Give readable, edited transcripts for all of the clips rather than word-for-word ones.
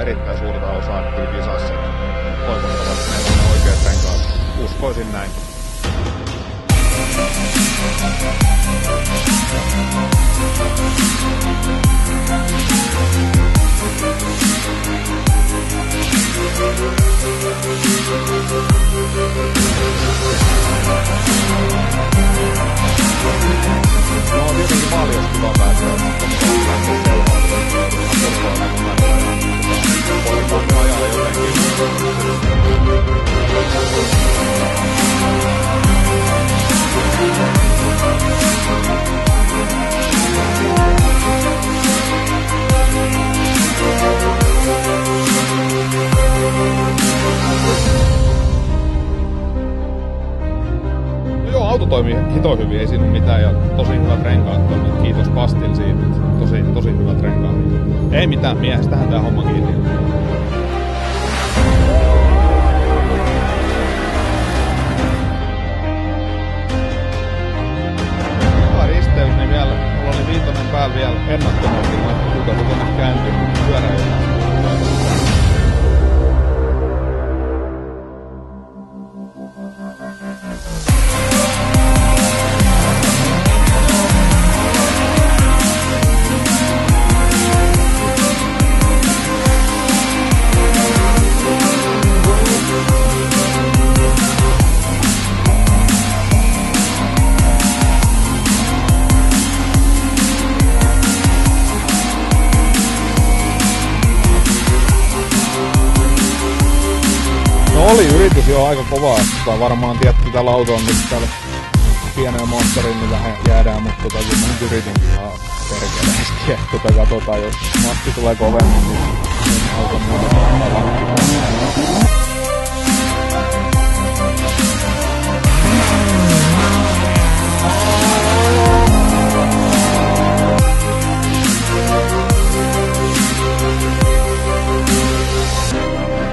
erittäin suurta osaa kyllä kisassa. Toivottavasti meillä on ne oikeat renkaat. Uskoisin näin. No on tietenkin paljon kiva pääsee lähteä seuraamaan. Voidaan ajaa jotenkin. No joo, auto toimii hito hyvin, ei siinä ole mitään ja tosi hyvät renkaat. Kiitos Pastil siitä, tosi hyvät renkaat. Ei mitään, miehestähän tää homma kiinni on. Hyvä risteys, niin vielä, mulla oli viitonen päällä vielä ennakkoisesti, kuinka se tuonne kääntyy pyöräilemään. Oli yritys jo aika kovaa, että varmaan tietty tällä autolla, missä täällä pienellä moottoriin niin vähän jäädään, mutta kyllä mä nyt yritin ihan perkeleesti, että katsotaan, jos matti tulee kovemmin, niin auton muuta.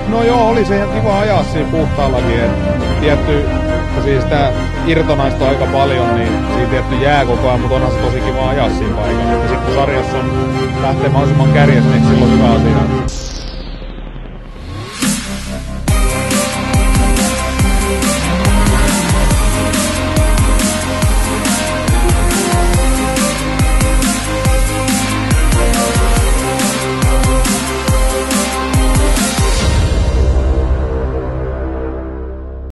No joo, oli se ihan kiva ajaa siinä puhtaallakin, että tietty, kun siis sitä irtonaista on aika paljon, niin siinä tietty jää koko ajan, mutta onhan se tosi kiva ajaa siinä paikalla. Että sitten kun sarjassa on lähtee mahdollisimman kärjestä, niin silloin hyvä asia.